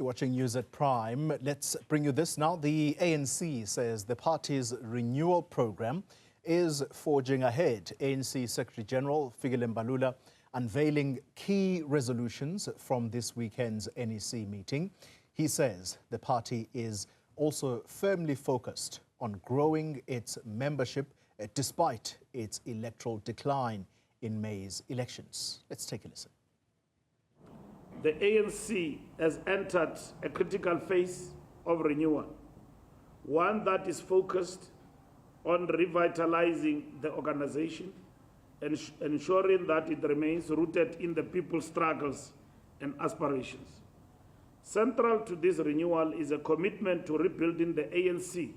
You're watching News at Prime. Let's bring you this now. The ANC says the party's renewal program is forging ahead. ANC Secretary General Fikile Mbalula unveiling key resolutions from this weekend's NEC meeting. He says the party is also firmly focused on growing its membership despite its electoral decline in May's elections. Let's take a listen. The ANC has entered a critical phase of renewal, one that is focused on revitalizing the organization and ensuring that it remains rooted in the people's struggles and aspirations. Central to this renewal is a commitment to rebuilding the ANC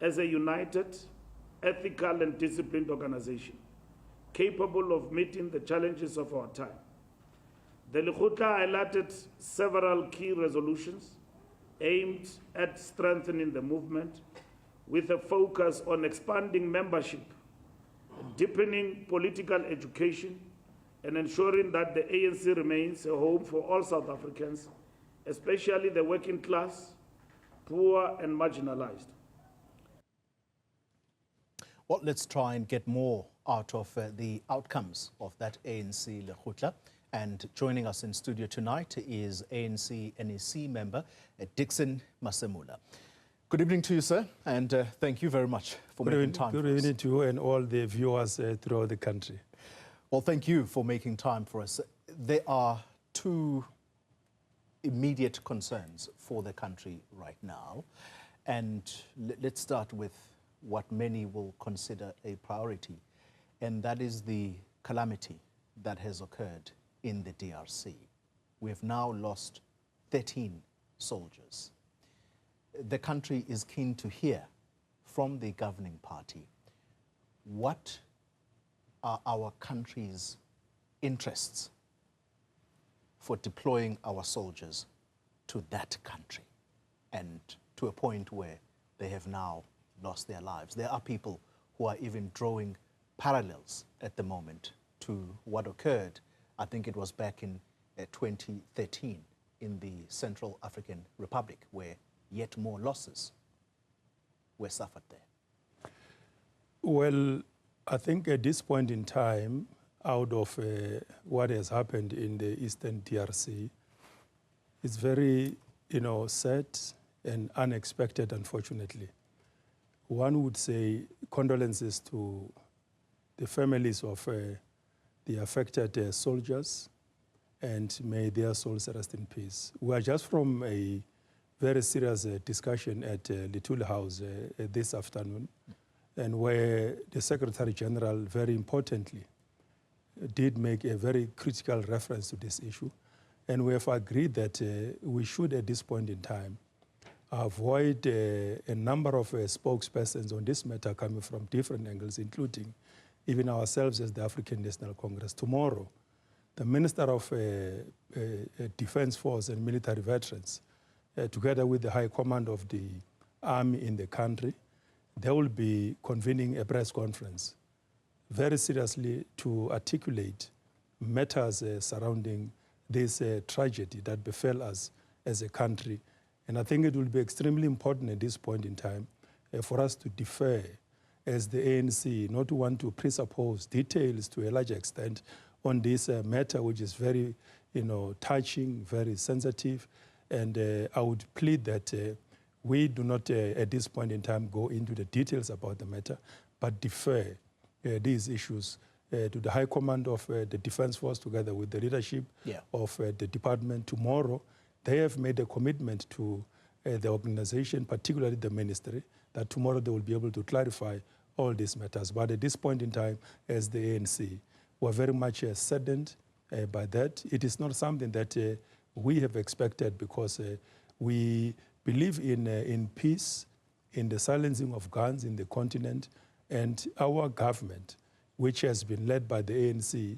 as a united, ethical and disciplined organization, capable of meeting the challenges of our time. The Lekgotla highlighted several key resolutions aimed at strengthening the movement with a focus on expanding membership, deepening political education, and ensuring that the ANC remains a home for all South Africans, especially the working class, poor and marginalized. Well, let's try and get more out of the outcomes of that ANC Lekgotla. And joining us in studio tonight is ANC NEC member Dickson Masemola. Good evening to you, sir, and thank you very much for making time for us. Good evening to you and all the viewers throughout the country. Well, thank you for making time for us. There are two immediate concerns for the country right now, and let's start with what many will consider a priority, and that is the calamity that has occurred in the DRC. We have now lost 13 soldiers. The country is keen to hear from the governing party what are our country's interests for deploying our soldiers to that country and to a point where they have now lost their lives. There are people who are even drawing parallels at the moment to what occurred. I think it was back in 2013 in the Central African Republic, where yet more losses were suffered there. Well, I think at this point in time, out of what has happened in the Eastern DRC, it's very, sad and unexpected, unfortunately. One would say condolences to the families of the affected soldiers, and may their souls rest in peace. We are just from a very serious discussion at Little House this afternoon, and where the Secretary General very importantly did make a very critical reference to this issue. And we have agreed that we should at this point in time avoid a number of spokespersons on this matter coming from different angles, including even ourselves as the African National Congress. Tomorrow, the Minister of Defense Force and Military Veterans, together with the High Command of the Army in the country, they will be convening a press conference very seriously to articulate matters surrounding this tragedy that befell us as a country. And I think it will be extremely important at this point in time for us to defer as the ANC, not to want to presuppose details to a large extent on this matter, which is very, touching, very sensitive. And I would plead that we do not, at this point in time, go into the details about the matter, but defer these issues to the High Command of the Defense Force, together with the leadership of the department. Tomorrow, they have made a commitment to the organization, particularly the ministry, that tomorrow they will be able to clarify all these matters. But at this point in time, as the ANC, we're very much saddened by that. It is not something that we have expected, because we believe in peace, in the silencing of guns in the continent, and our government, which has been led by the ANC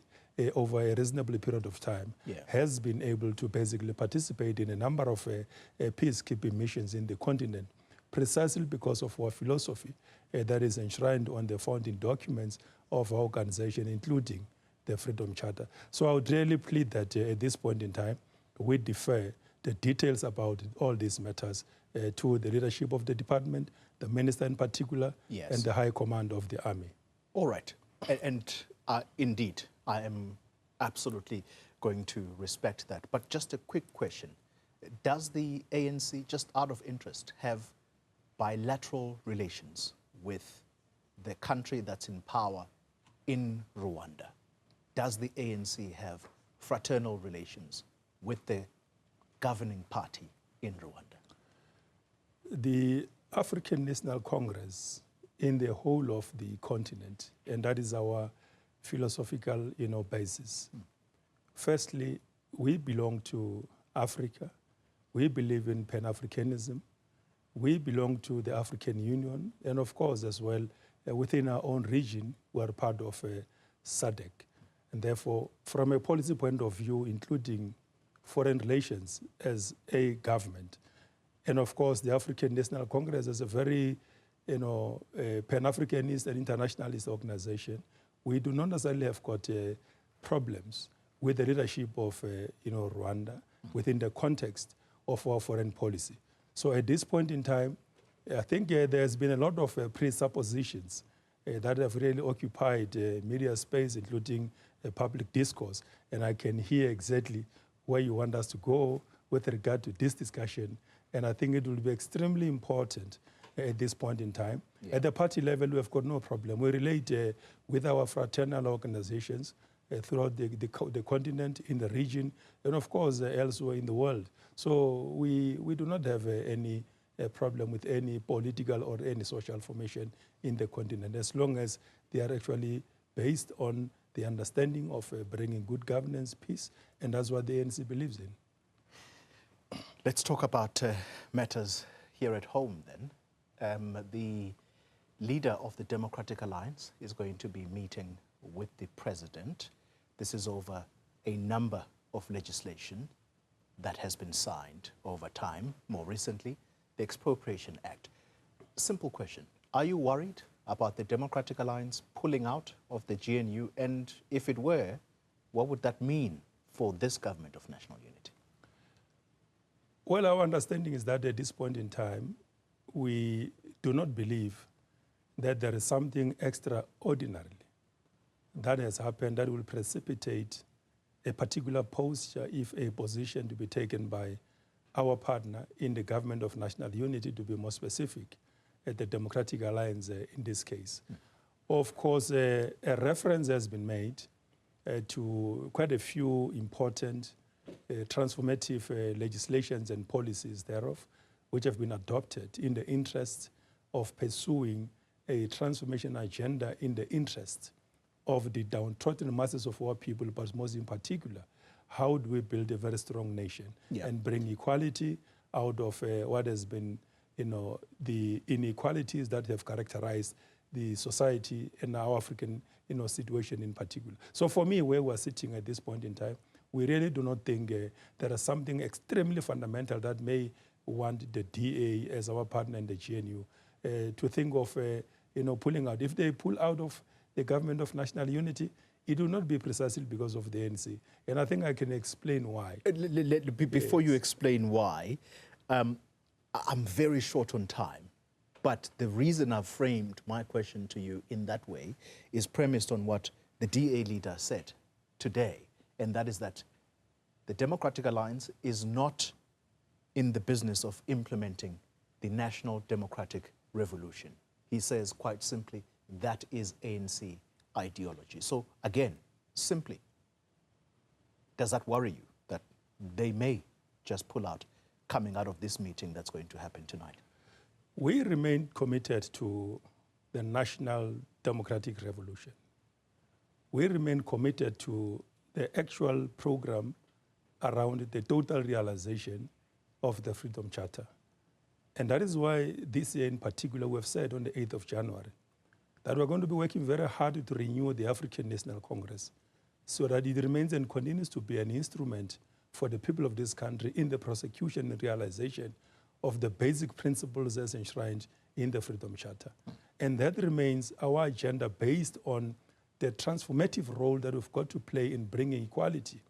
over a reasonable period of time, has been able to basically participate in a number of peacekeeping missions in the continent, precisely because of our philosophy that is enshrined on the founding documents of our organization, including the Freedom Charter. So I would really plead that at this point in time, we defer the details about all these matters to the leadership of the department, the minister in particular, Yes. and the high command of the army. All right. And indeed, I am absolutely going to respect that. But just a quick question. Does the ANC, just out of interest, have bilateral relations with the country that's in power in Rwanda? Does the ANC have fraternal relations with the governing party in Rwanda? The African National Congress in the whole of the continent, and that is our philosophical basis. Firstly, we belong to Africa. We believe in Pan-Africanism. We belong to the African Union, and of course as well, within our own region, we are part of SADC. And therefore, from a policy point of view, including foreign relations as a government, and of course, the African National Congress is a very Pan-Africanist and internationalist organization. We do not necessarily have got problems with the leadership of Rwanda within the context of our foreign policy. So at this point in time, I think there's been a lot of presuppositions that have really occupied media space, including public discourse. And I can hear exactly where you want us to go with regard to this discussion. And I think it will be extremely important at this point in time. Yeah. At the party level, we have got no problem. We relate with our fraternal organizations throughout the continent, in the region, and of course elsewhere in the world. So we do not have any problem with any political or any social formation in the continent, as long as they are actually based on the understanding of bringing good governance, peace, and that's what the ANC believes in. Let's talk about matters here at home then. The leader of the Democratic Alliance is going to be meeting with the president. This is over a number of legislation that has been signed over time. More recently, the Expropriation Act. Simple question. Are you worried about the Democratic Alliance pulling out of the GNU? And if it were, what would that mean for this government of national unity? Well, our understanding is that at this point in time, we do not believe that there is something extraordinary that has happened that will precipitate a particular posture, if a position to be taken by our partner in the government of national unity, to be more specific, at the Democratic Alliance in this case. Of course, a reference has been made to quite a few important transformative legislations and policies thereof, which have been adopted in the interest of pursuing a transformation agenda in the interest of the downtrodden masses of our people, but most in particular, how do we build a very strong nation and bring equality out of what has been, the inequalities that have characterized the society and our African, situation in particular. So for me, where we're sitting at this point in time, we really do not think there is something extremely fundamental that may want the DA as our partner in the GNU to think of, pulling out. If they pull out of the government of national unity, it will not be precisely because of the ANC. And I think I can explain why. Before you explain why, I'm very short on time. But the reason I've framed my question to you in that way is premised on what the DA leader said today. And that is that the Democratic Alliance is not in the business of implementing the National Democratic Revolution. He says quite simply, that is ANC ideology. So again, simply, does that worry you that they may just pull out coming out of this meeting that's going to happen tonight? We remain committed to the National Democratic Revolution. We remain committed to the actual program around the total realization of the Freedom Charter. And that is why this year in particular, we have said on the 8th of January, that we're going to be working very hard to renew the African National Congress so that it remains and continues to be an instrument for the people of this country in the prosecution and realization of the basic principles as enshrined in the Freedom Charter. And that remains our agenda based on the transformative role that we've got to play in bringing equality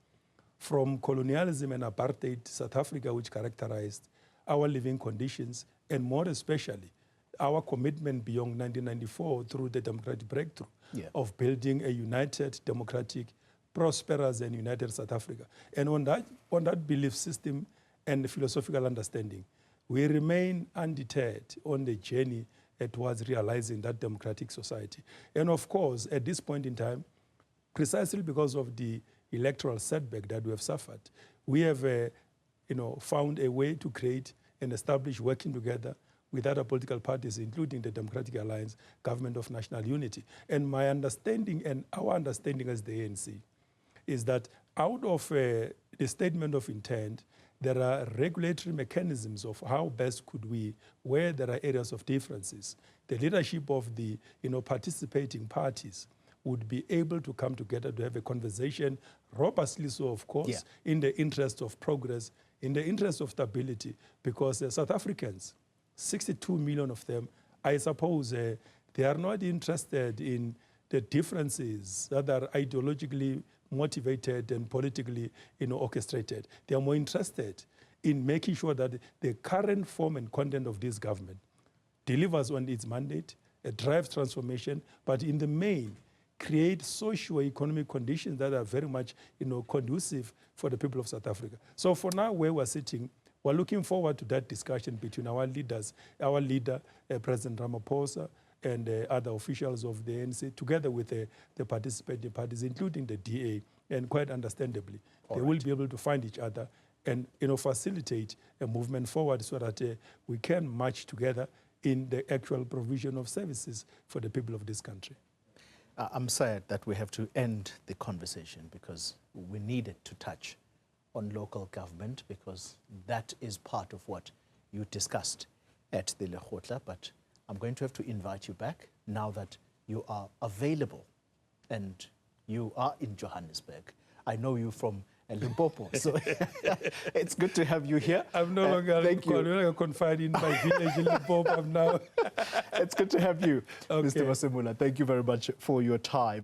from colonialism and apartheid South Africa, which characterized our living conditions, and more especially our commitment beyond 1994 through the democratic breakthrough of building a united, democratic, prosperous and united South Africa. And on that belief system and philosophical understanding, we remain undeterred on the journey towards realizing that democratic society. And of course, at this point in time, precisely because of the electoral setback that we have suffered, we have found a way to create and establish, working together with other political parties, including the Democratic Alliance, Government of National Unity. And my understanding and our understanding as the ANC is that out of the statement of intent, there are regulatory mechanisms of how best could we, where there are areas of differences, the leadership of the participating parties would be able to come together to have a conversation, robustly so, of course, in the interest of progress, in the interest of stability, because South Africans, 62 million of them, I suppose they are not interested in the differences that are ideologically motivated and politically orchestrated. They are more interested in making sure that the current form and content of this government delivers on its mandate, drives transformation, but in the main, create socio-economic conditions that are very much conducive for the people of South Africa. So for now, where we're sitting, we're looking forward to that discussion between our leaders, our leader, President Ramaphosa, and other officials of the ANC, together with the participating parties, including the DA, and quite understandably, they will be able to find each other and facilitate a movement forward so that we can march together in the actual provision of services for the people of this country. I'm sad that we have to end the conversation because we needed to touch on local government, because that is part of what you discussed at the Lekgotla. But I'm going to have to invite you back now that you are available and you are in Johannesburg. I know you from Limpopo, so it's good to have you here. I'm no longer confined in my village in Limpopo now. It's good to have you, Okay. Mr. Masemola. Thank you very much for your time.